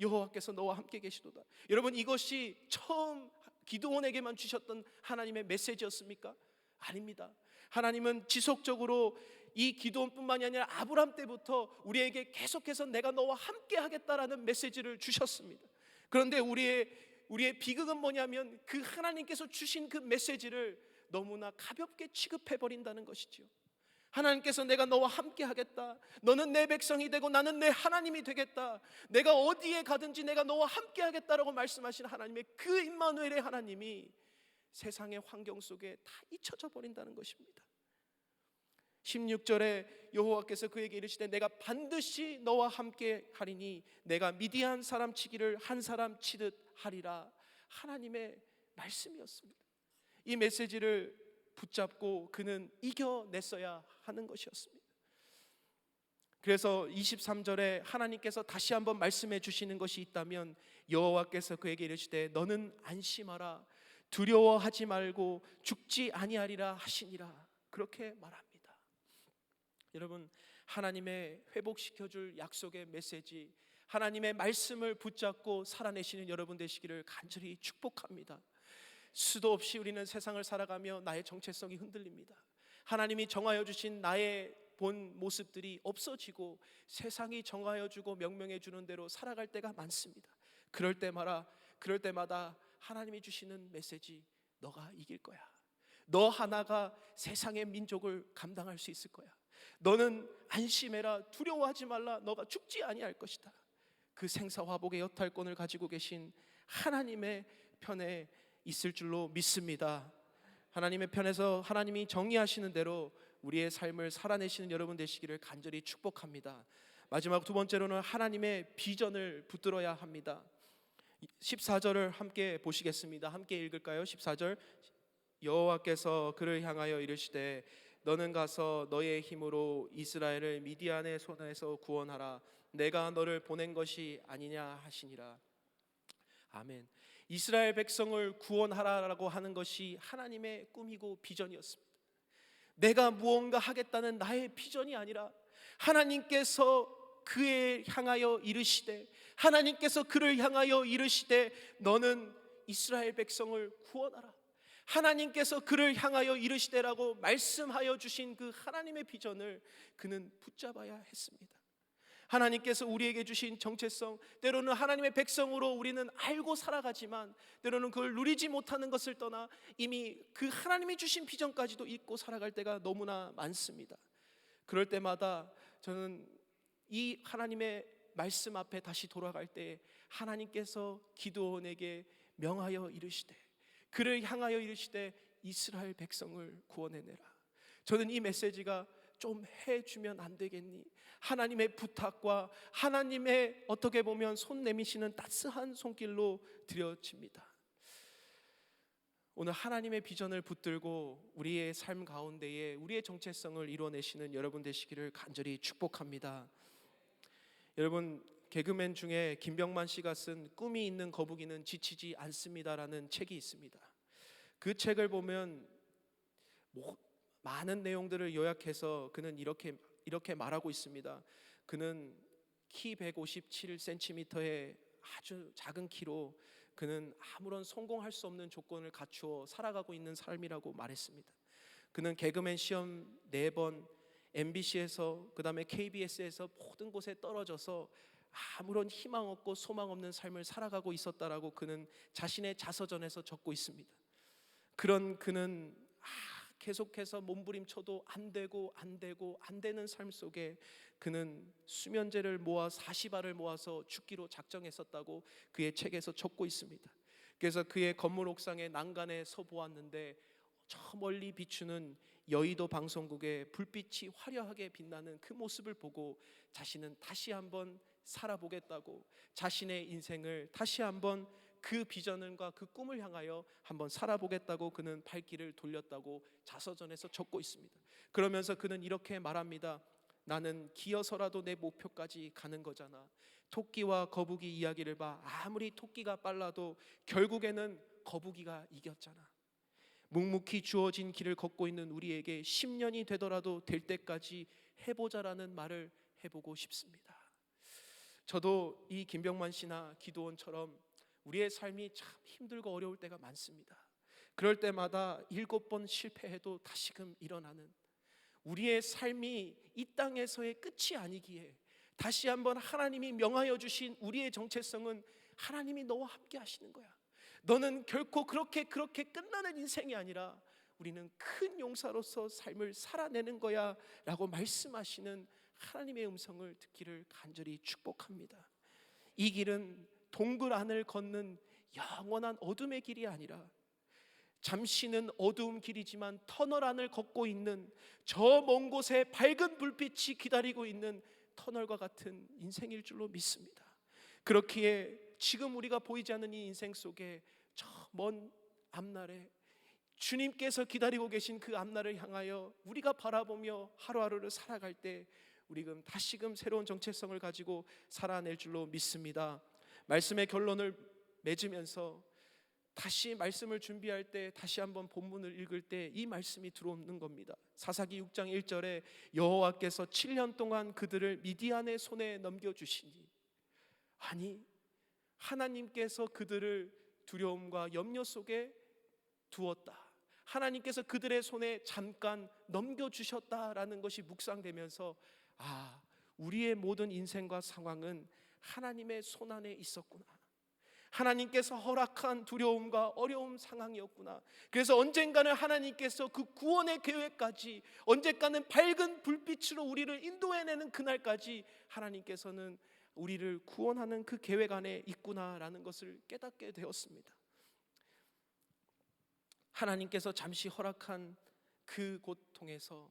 여호와께서 너와 함께 계시도다. 여러분, 이것이 처음 기드온에게만 주셨던 하나님의 메시지였습니까? 아닙니다. 하나님은 지속적으로 이 기도원뿐만이 아니라 아브람 때부터 우리에게 계속해서 내가 너와 함께 하겠다라는 메시지를 주셨습니다. 그런데 우리의 비극은 뭐냐면 그 하나님께서 주신 그 메시지를 너무나 가볍게 취급해 버린다는 것이죠. 하나님께서 내가 너와 함께 하겠다, 너는 내 백성이 되고 나는 내 하나님이 되겠다, 내가 어디에 가든지 내가 너와 함께 하겠다라고 말씀하신 하나님의 그 임마누엘의 하나님이 세상의 환경 속에 다 잊혀져 버린다는 것입니다. 16절에 여호와께서 그에게 이르시되 내가 반드시 너와 함께 하리니 내가 미디안 사람 치기를 한 사람 치듯 하리라. 하나님의 말씀이었습니다. 이 메시지를 붙잡고 그는 이겨냈어야 하는 것이었습니다. 그래서 23절에 하나님께서 다시 한번 말씀해 주시는 것이 있다면 여호와께서 그에게 이르시되 너는 안심하라, 두려워하지 말고 죽지 아니하리라 하시니라. 그렇게 말합니다. 여러분, 하나님의 회복시켜줄 약속의 메시지, 하나님의 말씀을 붙잡고 살아내시는 여러분 되시기를 간절히 축복합니다. 수도 없이 우리는 세상을 살아가며 나의 정체성이 흔들립니다. 하나님이 정하여 주신 나의 본 모습들이 없어지고 세상이 정하여 주고 명명해 주는 대로 살아갈 때가 많습니다. 그럴 때마다 하나님이 주시는 메시지, 너가 이길 거야. 너 하나가 세상의 민족을 감당할 수 있을 거야. 너는 안심해라, 두려워하지 말라, 너가 죽지 아니할 것이다. 그 생사화복의 여탈권을 가지고 계신 하나님의 편에 있을 줄로 믿습니다. 하나님의 편에서 하나님이 정의하시는 대로 우리의 삶을 살아내시는 여러분 되시기를 간절히 축복합니다. 마지막 두 번째로는 하나님의 비전을 붙들어야 합니다. 14절을 함께 보시겠습니다. 함께 읽을까요? 14절, 여호와께서 그를 향하여 이르시되 너는 가서 너의 힘으로 이스라엘을 미디안의 손에서 구원하라. 내가 너를 보낸 것이 아니냐 하시니라. 아멘. 이스라엘 백성을 구원하라라고 하는 것이 하나님의 꿈이고 비전이었습니다. 내가 무언가 하겠다는 나의 비전이 아니라 하나님께서 그에 향하여 이르시되, 하나님께서 그를 향하여 이르시되 너는 이스라엘 백성을 구원하라. 하나님께서 그를 향하여 이르시되라고 말씀하여 주신 그 하나님의 비전을 그는 붙잡아야 했습니다. 하나님께서 우리에게 주신 정체성, 때로는 하나님의 백성으로 우리는 알고 살아가지만 때로는 그걸 누리지 못하는 것을 떠나 이미 그 하나님이 주신 비전까지도 잊고 살아갈 때가 너무나 많습니다. 그럴 때마다 저는 이 하나님의 말씀 앞에 다시 돌아갈 때 하나님께서 기드온에게 명하여 이르시되, 그를 향하여 이르시되 이스라엘 백성을 구원해내라. 저는 이 메시지가 좀 해주면 안 되겠니? 하나님의 부탁과 하나님의 어떻게 보면 손 내미시는 따스한 손길로 드려집니다. 오늘 하나님의 비전을 붙들고 우리의 삶 가운데에 우리의 정체성을 이뤄내시는 여러분 되시기를 간절히 축복합니다. 여러분, 개그맨 중에 김병만 씨가 쓴 꿈이 있는 거북이는 지치지 않습니다라는 책이 있습니다. 그 책을 보면 많은 내용들을 요약해서 그는 이렇게 말하고 있습니다. 그는 키 157cm의 아주 작은 키로 그는 아무런 성공할 수 없는 조건을 갖추어 살아가고 있는 삶이라고 말했습니다. 그는 개그맨 시험 4번, MBC에서 그다음에 KBS에서 모든 곳에 떨어져서 아무런 희망 없고 소망 없는 삶을 살아가고 있었다라고 그는 자신의 자서전에서 적고 있습니다. 그런 그는 계속해서 몸부림쳐도 안 되는 삶 속에 그는 수면제를 모아 40알을 모아서 죽기로 작정했었다고 그의 책에서 적고 있습니다. 그래서 그의 건물 옥상에 난간에 서 보았는데 저 멀리 비추는 여의도 방송국의 불빛이 화려하게 빛나는 그 모습을 보고 자신은 다시 한번 살아보겠다고, 자신의 인생을 다시 한번 그 비전과 그 꿈을 향하여 한번 살아보겠다고 그는 발길을 돌렸다고 자서전에서 적고 있습니다. 그러면서 그는 이렇게 말합니다. 나는 기어서라도 내 목표까지 가는 거잖아. 토끼와 거북이 이야기를 봐. 아무리 토끼가 빨라도 결국에는 거북이가 이겼잖아. 묵묵히 주어진 길을 걷고 있는 우리에게 10년이 되더라도 될 때까지 해보자라는 말을 해보고 싶습니다. 저도 이 김병만 씨나 기드온처럼 우리의 삶이 참 힘들고 어려울 때가 많습니다. 그럴 때마다 7번 실패해도 다시금 일어나는, 우리의 삶이 이 땅에서의 끝이 아니기에 다시 한번 하나님이 명하여 주신 우리의 정체성은 하나님이 너와 함께 하시는 거야. 너는 결코 그렇게 끝나는 인생이 아니라 우리는 큰 용사로서 삶을 살아내는 거야 라고 말씀하시는 하나님의 음성을 듣기를 간절히 축복합니다. 이 길은 동굴 안을 걷는 영원한 어둠의 길이 아니라 잠시는 어두운 길이지만 터널 안을 걷고 있는 저 먼 곳에 밝은 불빛이 기다리고 있는 터널과 같은 인생일 줄로 믿습니다. 그렇기에 지금 우리가 보이지 않는 이 인생 속에 저 먼 앞날에 주님께서 기다리고 계신 그 앞날을 향하여 우리가 바라보며 하루하루를 살아갈 때 우리는 다시금 새로운 정체성을 가지고 살아낼 줄로 믿습니다. 말씀의 결론을 맺으면서 다시 말씀을 준비할 때 다시 한번 본문을 읽을 때 이 말씀이 들어오는 겁니다. 사사기 6장 1절에 여호와께서 7년 동안 그들을 미디안의 손에 넘겨주시니, 아니 하나님께서 그들을 두려움과 염려 속에 두었다, 하나님께서 그들의 손에 잠깐 넘겨주셨다라는 것이 묵상되면서 우리의 모든 인생과 상황은 하나님의 손 안에 있었구나, 하나님께서 허락한 두려움과 어려움 상황이었구나. 그래서 언젠가는 하나님께서 그 구원의 계획까지, 언젠가는 밝은 불빛으로 우리를 인도해내는 그날까지 하나님께서는 우리를 구원하는 그 계획 안에 있구나라는 것을 깨닫게 되었습니다. 하나님께서 잠시 허락한 그 고통에서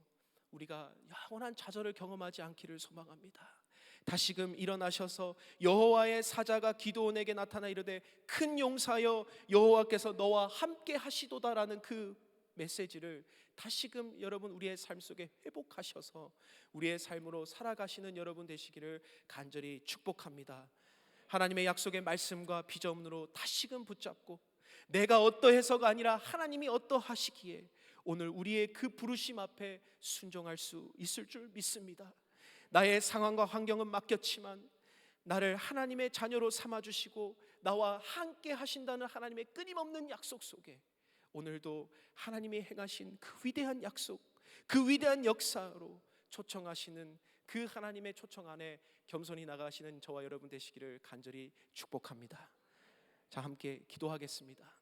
우리가 영원한 좌절을 경험하지 않기를 소망합니다. 다시금 일어나셔서 여호와의 사자가 기드온에게 나타나 이르되 큰 용사여 여호와께서 너와 함께 하시도다라는 그 메시지를 다시금 여러분 우리의 삶 속에 회복하셔서 우리의 삶으로 살아가시는 여러분 되시기를 간절히 축복합니다. 하나님의 약속의 말씀과 비전으로 다시금 붙잡고 내가 어떠해서가 아니라 하나님이 어떠하시기에 오늘 우리의 그 부르심 앞에 순종할 수 있을 줄 믿습니다. 나의 상황과 환경은 맡겼지만 나를 하나님의 자녀로 삼아주시고 나와 함께 하신다는 하나님의 끊임없는 약속 속에 오늘도 하나님이 행하신 그 위대한 약속, 그 위대한 역사로 초청하시는 그 하나님의 초청 안에 겸손히 나가시는 저와 여러분 되시기를 간절히 축복합니다. 자, 함께 기도하겠습니다.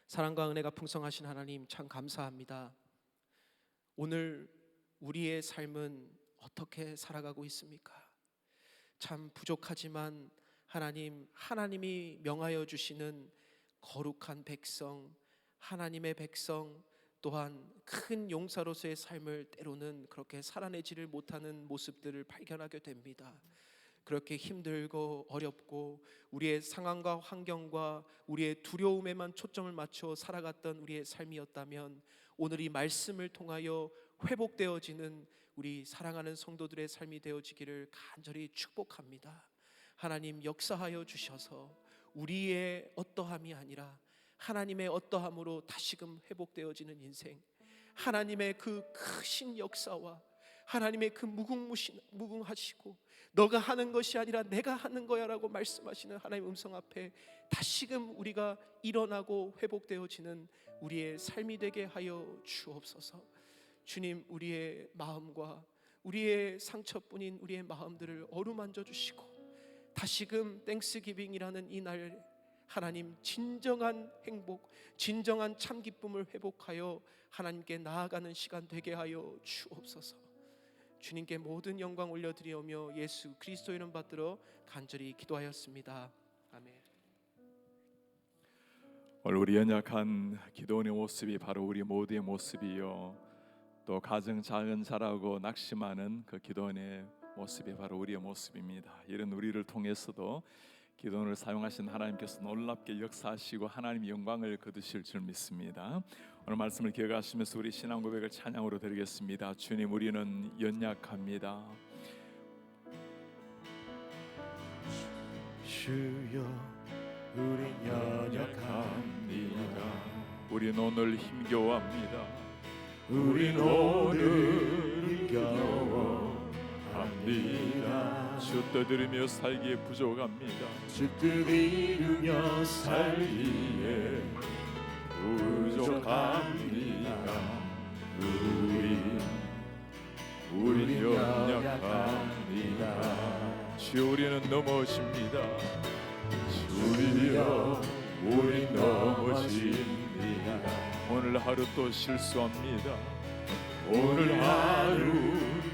사랑과 은혜가 풍성하신 하나님, 참 감사합니다. 오늘 우리의 삶은 어떻게 살아가고 있습니까? 참 부족하지만 하나님이 명하여 주시는 거룩한 백성, 하나님의 백성, 또한 큰 용사로서의 삶을 때로는 그렇게 살아내지를 못하는 모습들을 발견하게 됩니다. 그렇게 힘들고 어렵고 우리의 상황과 환경과 우리의 두려움에만 초점을 맞춰 살아갔던 우리의 삶이었다면 오늘 이 말씀을 통하여 회복되어지는 우리 사랑하는 성도들의 삶이 되어지기를 간절히 축복합니다. 하나님 역사하여 주셔서 우리의 어떠함이 아니라 하나님의 어떠함으로 다시금 회복되어지는 인생, 하나님의 그 크신 역사와 하나님의 그 무궁하시고 너가 하는 것이 아니라 내가 하는 거야 라고 말씀하시는 하나님의 음성 앞에 다시금 우리가 일어나고 회복되어지는 우리의 삶이 되게 하여 주옵소서. 주님, 우리의 마음과 우리의 상처뿐인 우리의 마음들을 어루만져 주시고 다시금 땡스기빙이라는 이 날 하나님 진정한 행복, 진정한 참 기쁨을 회복하여 하나님께 나아가는 시간 되게 하여 주옵소서. 주님께 모든 영광 올려드리오며 예수 그리스도 이름 받들어 간절히 기도하였습니다. 아멘. 오늘 우리 연약한 기도원의 모습이 바로 우리 모두의 모습이요, 또 가정 작은 자라고 낙심하는 그 기도원의 모습이 바로 우리의 모습입니다. 이런 우리를 통해서도 기도원을 사용하신 하나님께서 놀랍게 역사하시고 하나님의 영광을 거두실 줄 믿습니다. 오늘 말씀을 기억하시면서 우리 신앙 고백을 찬양으로 드리겠습니다. 주님, 우리는 연약합니다. 주여, 우린 연약합니다. 우린 오늘 힘겨워합니다. 우린 오늘 힘겨워합니다. 주 뜻 이루며 살기에 부족합니다. 주 뜻 이루며 살기에 부족합니다. 우린 넘어집니다. 주여 우리 넘어집니다. 오늘 하루 또 실수합니다. 오늘 하루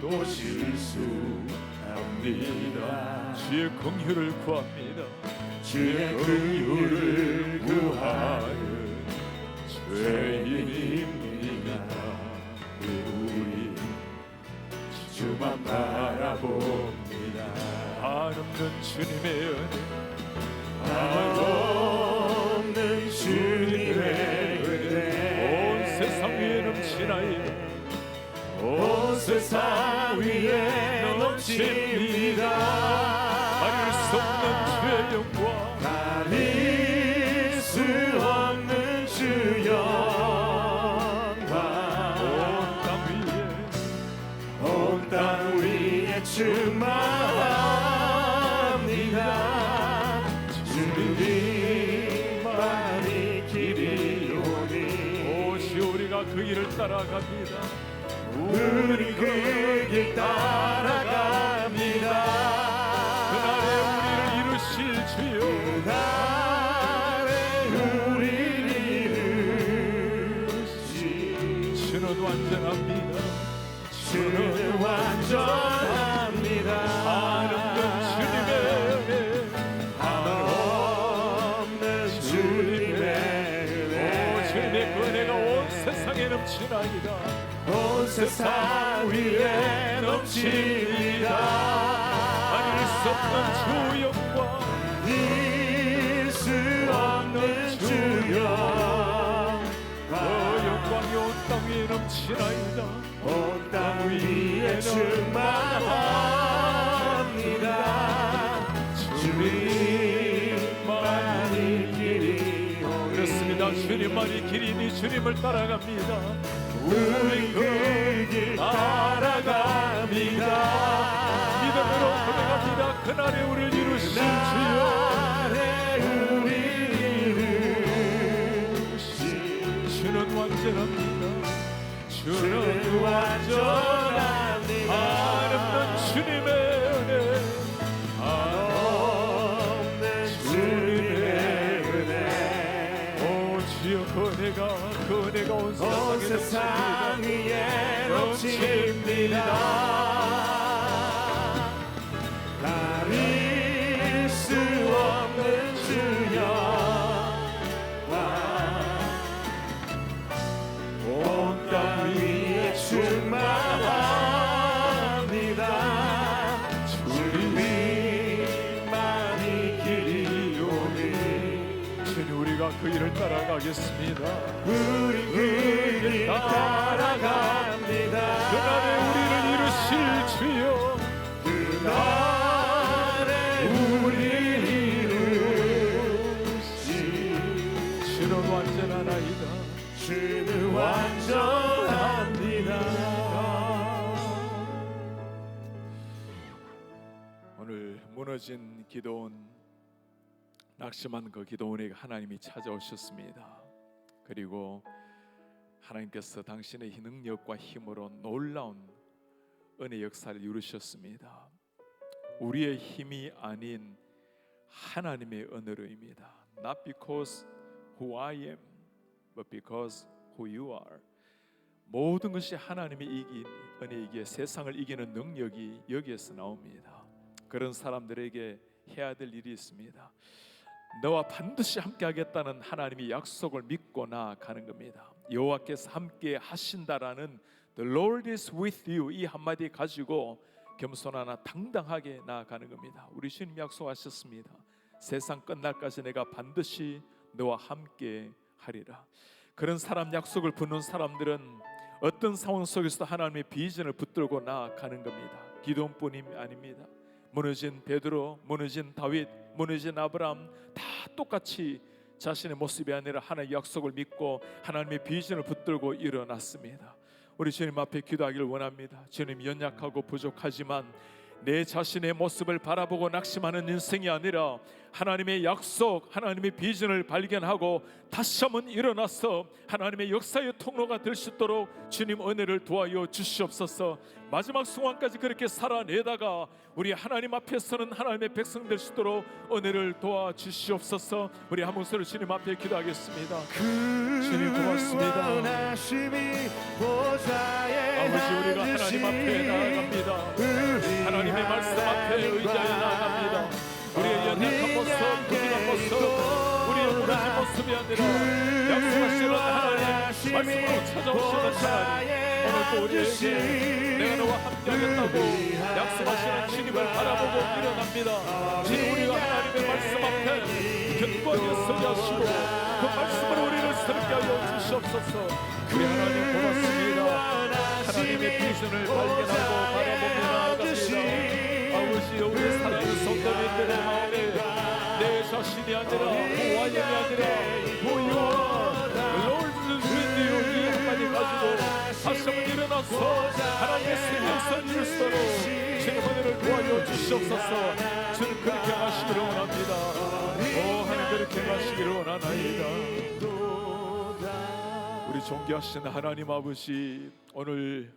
또 실수합니다. 주의 긍휼을 구합니다. 주의 긍휼을 구하는 죄인입니다. 우리 주만 바라봅니다. 한없는 주님의 은혜, 한없는 주님의 은혜, 온 세상 위에 넘치나이다. 온 세상 위에 넘칩니다. 가릴 수 없는 주의 영광, 가릴 수 없는 주 영광, 온 땅 위에 충만합니다. 주님만이 길이오니 오시 우리가 그 길을 따라갑니다. 우리 그 길 따라갑니다. 그날에 우리를 이루실 주여, 그날에 우리를 이루시 주는 완전합니다. 주는 완전합니다. 한없는 주님의 은혜, 한없는 주님의 은혜, 오 주님의 그 은혜가 온 세상에 넘치나이다. 온 세상 위에 넘칩니다. 가릴 수 없는 주 영광, 이길 수 없는 주 그 영광이 온 땅 위에 넘치나이다. 온 땅 위에 충만합니다. 주님만이 길이 그렇습니다. 주님만이 길이니 주님을 따라갑니다. 우리 그 길 따라갑니다. 믿음으로 고백합니다. 그날에 우리를 이루실 주여, 그날에 우리를 이루시 주는 완전합니다. 주는 완전합니다. 한없는 주님의 은혜, 한없는 주님의 은혜, 오 주여 그 은혜가 온 온 세상에 세상 넘칩니다. 위에 넘칩니다. 가릴 수 없는 주 영광, 온 땅 위에 충만합니다. 주님만이 길이오니 주님 우리가 그 일을 따라가겠습니다. 우리 그 길 따라갑니다. 그날에 우리를 이루실 주여, 그날에 우리를 이루시 주는 완전하나이다. 주는 완전합니다. 오늘 무너진 기도원, 낙심한 그 기도원에게 하나님이 찾아오셨습니다. 그리고 하나님께서 당신의 능력과 힘으로 놀라운 은혜 역사를 이루셨습니다. 우리의 힘이 아닌 하나님의 은혜로입니다. Not because who I am, but because who you are. 모든 것이 하나님의 이긴 은혜이기에 세상을 이기는 능력이 여기에서 나옵니다. 그런 사람들에게 해야 될 일이 있습니다. 너와 반드시 함께 하겠다는 하나님의 약속을 믿고 나아가는 겁니다. 여호와께서 함께 하신다라는 The Lord is with you 이 한마디 가지고 겸손하나 당당하게 나아가는 겁니다. 우리 주님 약속하셨습니다. 세상 끝날까지 내가 반드시 너와 함께 하리라. 그런 사람 약속을 붙는 사람들은 어떤 상황 속에서도 하나님의 비전을 붙들고 나아가는 겁니다. 기도원뿐이 아닙니다. 무너진 베드로, 무너진 다윗, 무너진 아브라함 다 똑같이 자신의 모습이 아니라 하나님의 약속을 믿고 하나님의 비전을 붙들고 일어났습니다. 우리 주님 앞에 기도하기를 원합니다. 주님 연약하고 부족하지만 내 자신의 모습을 바라보고 낙심하는 인생이 아니라 하나님의 약속, 하나님의 비전을 발견하고 다시 한번 일어나서 하나님의 역사의 통로가 될 수 있도록 주님 은혜를 도와여 주시옵소서. 마지막 순간까지 그렇게 살아내다가 우리 하나님 앞에서는 하나님의 백성 될 수 있도록 은혜를 도와 주시옵소서. 우리 한 목소리로 주님 앞에 기도하겠습니다. 주님 고맙습니다. 아버지, 우리가 하나님 앞에 나아갑니다. 하나님의 말씀 앞에 의지하여 나아갑니다. 우리의 연약한 모습, 부족한 모습, 우리의 무너진 모습이 아니라 약속하시는 하나님 말씀으로 찾아오시는 하나님, 오늘 또 우리에게 내가 너와 함께하겠다고 약속하시는 주님을 바라보고 일어납니다. 주님, 우리가 하나님의 말씀 앞에 견고하게 서게 하시고 그 말씀으로 우리를 새롭게 하여 주시옵소서. 우리 하나님 고맙습니다. 하나님의 비전을 발견하고 바라보며 나아갑니다. 아버지여, 우리 사랑하는 성도님들의 마음에 내 자신이 아니라 보아영이 아니라 보유와 Lord with you 이 한마디 가지고 다시 한번 일어나서 하나님의 생명선 이룰 수 있도록 주님 은혜를 도와줘 주시옵소서. 주님 그렇게 하시기를 원합니다. 오, 하나님 그렇게 하시기를 원하나이다. 우리 존귀하신 하나님 아버지, 오늘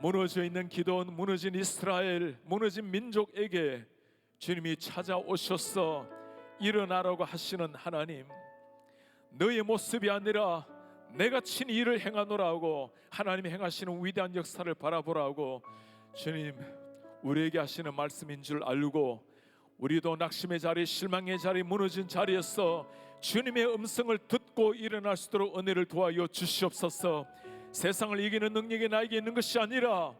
무너져 있는 기도원, 무너진 이스라엘, 무너진 민족에게 주님이 찾아오셔서 일어나라고 하시는 하나님, 너의 모습이 아니라 내가 친히 일을 행하노라고 하나님이 행하시는 위대한 역사를 바라보라고 주님 우리에게 하시는 말씀인 줄 알고, 우리도 낙심의 자리, 실망의 자리, 무너진 자리에서 주님의 음성을 듣고 일어날 수 있도록 은혜를 도와여 주시옵소서. 세상을 이기는 능력이 나에게 있는 것이 아니라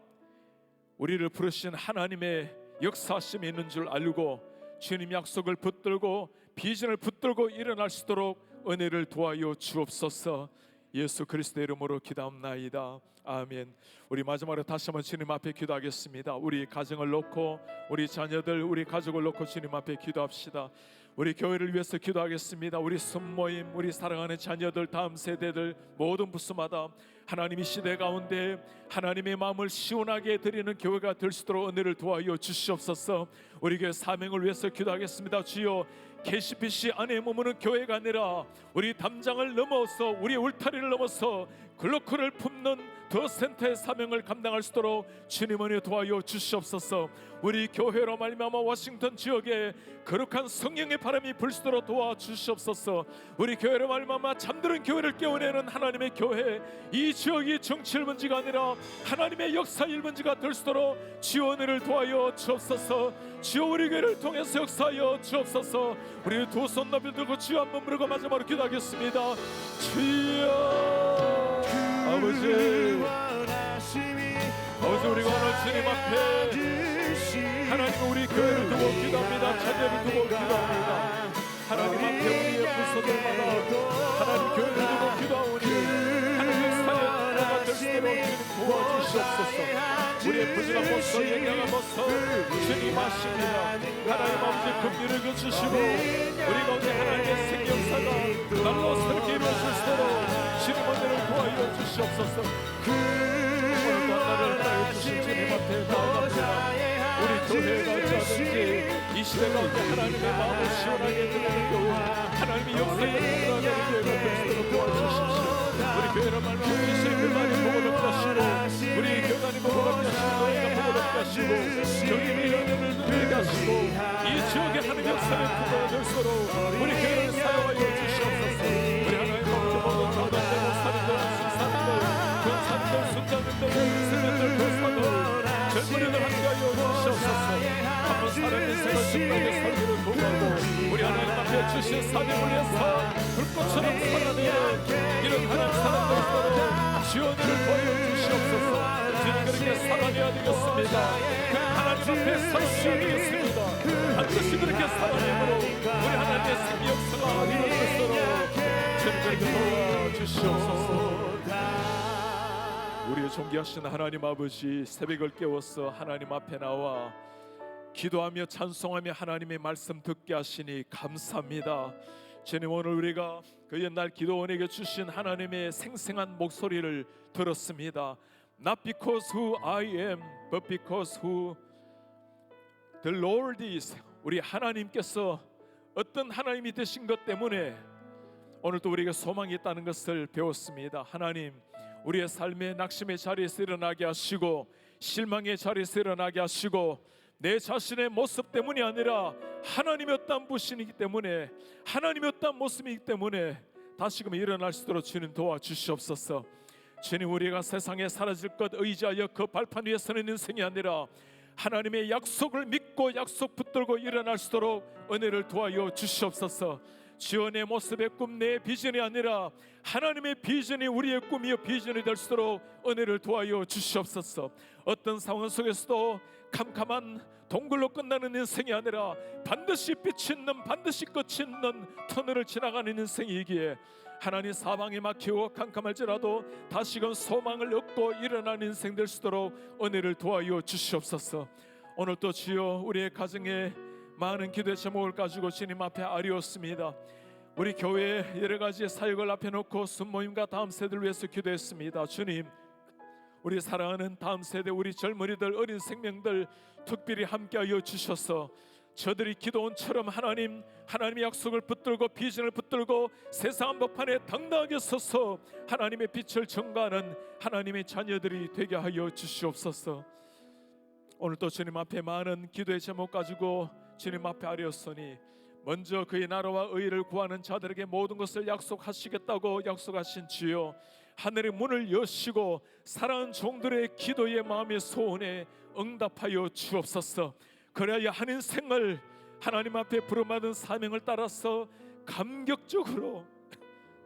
우리를 부르신 하나님의 역사하심이 있는 줄 알고 주님 약속을 붙들고 비전을 붙들고 일어날 수 있도록 은혜를 도와여 주옵소서. 예수 그리스도의 이름으로 기도합나이다. 아멘. 우리 마지막으로 다시 한번 주님 앞에 기도하겠습니다. 우리 가정을 놓고, 우리 자녀들, 우리 가족을 놓고 주님 앞에 기도합시다. 우리 교회를 위해서 기도하겠습니다. 우리 순모임, 우리 사랑하는 자녀들, 다음 세대들 모든 부스마다 하나님이 시대 가운데 하나님의 마음을 시원하게 드리는 교회가 될 수 있도록 은혜를 도와여 주시옵소서. 우리 교회 사명을 위해서 기도하겠습니다. 주여, KCPC 안에 머무는 교회가 아니라 우리 담장을 넘어서, 우리 울타리를 넘어서 글로컬을 품는 더 센터의 사명을 감당할 수 있도록 주님 은혜 도와여 주시옵소서. 우리 교회로 말미암아 워싱턴 지역에 거룩한 성령의 바람이 불 수 있도록 도와주시옵소서. 우리 교회로 말미암아 잠드는 교회를 깨워내는 하나님의 교회, 이 지역이 정치 1번지가 아니라 하나님의 역사 1번지가 될 수 있도록 주여 은혜를 도와여 주옵소서. 주여, 우리 교회를 통해서 역사하여 주옵소서. 우리 두 손 높이 들고 주여 한번 부르고 마지막으로 기도하겠습니다. 주여, 아버지, 우리가 오늘 주님 앞에 하나님 우리 교회를 두고 기도합니다. 자녀를 두고 기도합니다. 하나님 앞에 우리의 부서들마다 하나님 교회를 두고 기도하오니 하나님 역사의 나라가 될 수 있도록 주님 도와주시옵소서. 우리의 부지런한 모습, 연약한 모습 주님 아십니다. 하나님 아버지 긍휼을 주시고 우리 가운데 하나님의 생명사가 날로 새롭게 이루어질 수 있도록 주님 은혜를 도와여 주시옵소서. 오늘도 하나를 따라 주신 주님 앞에 나아갑니다. 우리 교회가 어찌하든지 이 시대 가운데 하나님의 마음을 시원하게 드리는 교회, 하나님의 역사를 드러내는 교회가 될 수 있도록 도와주십시오. 우리 교회를 말미암아 주시는 교단이 복을 얻게 하시고, 우리 교단이 복을 얻게 하시고, 너희가 복을 얻게 하시고, 교회의 연연을 누리게 하시고, 이 지역의 하나님 역사의 구도가 될 수 있도록 우리 교회를 사용하여 주시옵소서. 우리 하나님 앞에 모든 교단들, 목사님들, 신사님들, 권사님들, 순장님들, 스님들, 교사들, 젊은이들 함께하여 주시옵소서. 한번 사는 인생을 끝나게 살기를 도와고 우리 하나님 앞에 주신 사명을 위해서 불꽃처럼 살아내는 이런 하나님 사람들 있도록 지원을 보여주시옵소서. 주님 그렇게 살아내야 되겠습니다. 그 하나님 앞에 살아내야 되겠습니다. 반드시 그렇게 살아내므로 우리 하나님의 생명 역사가 이루어질수록 주님 그렇게 도와주시옵소서. 우리의 존귀하신 하나님 아버지, 새벽을 깨워서 하나님 앞에 나와 기도하며 찬송하며 하나님의 말씀 듣게 하시니 감사합니다. 주님, 오늘 우리가 그 옛날 기도원에게 주신 하나님의 생생한 목소리를 들었습니다. Not because who I am, but because who The Lord is, 우리 하나님께서 어떤 하나님이 되신 것 때문에 오늘 또 우리가 소망이 있다는 것을 배웠습니다. 하나님, 우리의 삶의 낙심의 자리에서 일어나게 하시고 실망의 자리에서 일어나게 하시고 내 자신의 모습 때문이 아니라 하나님의 어떤 부신이기 때문에 하나님의 어떤 모습이기 때문에 다시금 일어날 수 있도록 주님 도와주시옵소서. 주님, 우리가 세상에 사라질 것 의지하여 그 발판 위에 서는 인생이 아니라 하나님의 약속을 믿고 약속 붙들고 일어날 수 있도록 은혜를 도와여 주시옵소서. 주여, 내 모습의 꿈, 내 비전이 아니라 하나님의 비전이 우리의 꿈이요 비전이 될 수 있도록 은혜를 도와여 주시옵소서. 어떤 상황 속에서도 캄캄한 동굴로 끝나는 인생이 아니라 반드시 빛이 있는, 반드시 끝이 있는 터널을 지나가는 인생이기에 하나님, 사방이 막히고 캄캄할지라도 다시금 소망을 얻고 일어나는 인생 될 수 있도록 은혜를 도와여 주시옵소서. 오늘 또 주여, 우리의 가정에 많은 기도의 제목을 가지고 주님 앞에 아뢰었습니다. 우리 교회 여러 가지 사역을 앞에 놓고 순모임과 다음 세대를 위해서 기도했습니다. 주님, 우리 사랑하는 다음 세대, 우리 젊은이들, 어린 생명들 특별히 함께하여 주셔서 저들이 기도원처럼 하나님의 약속을 붙들고 비전을 붙들고 세상 한복판에 당당하게 서서 하나님의 빛을 전가하는 하나님의 자녀들이 되게 하여 주시옵소서. 오늘 또 주님 앞에 많은 기도의 제목 가지고 주님 앞에 아뢰었으니 먼저 그의 나라와 의를 구하는 자들에게 모든 것을 약속하시겠다고 약속하신 주여, 하늘의 문을 여시고 사랑하는 종들의 기도의 마음의 소원에 응답하여 주옵소서. 그래야 한 인생을 하나님 앞에 부름받은 사명을 따라서 감격적으로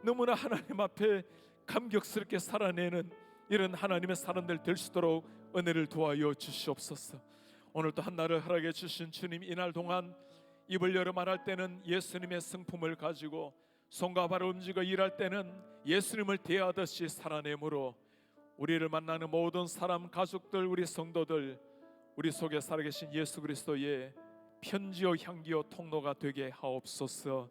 너무나 하나님 앞에 감격스럽게 살아내는 이런 하나님의 사람들 될 수 있도록 은혜를 도와여 주시옵소서. 오늘 또 한날을 허락해 주신 주님, 이날 동안 입을 열어 말할 때는 예수님의 성품을 가지고 손과 발을 움직여 일할 때는 예수님을 대하듯이 살아내므로 우리를 만나는 모든 사람, 가족들, 우리 성도들, 우리 속에 살아계신 예수 그리스도의 편지요 향기요 통로가 되게 하옵소서.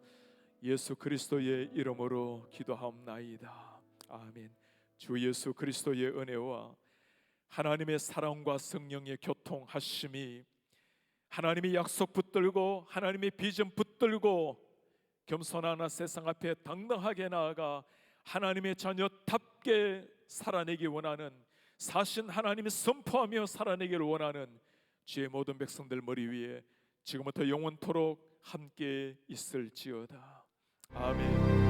예수 그리스도의 이름으로 기도하옵나이다. 아멘. 주 예수 그리스도의 은혜와 하나님의 사랑과 성령의 교통하심이, 하나님의 약속 붙들고 하나님의 비전 붙들고 겸손하나 세상 앞에 당당하게 나아가 하나님의 자녀답게 살아내기 원하는, 사신 하나님이 선포하며 살아내기를 원하는 주의 모든 백성들 머리 위에 지금부터 영원토록 함께 있을지어다. 아멘.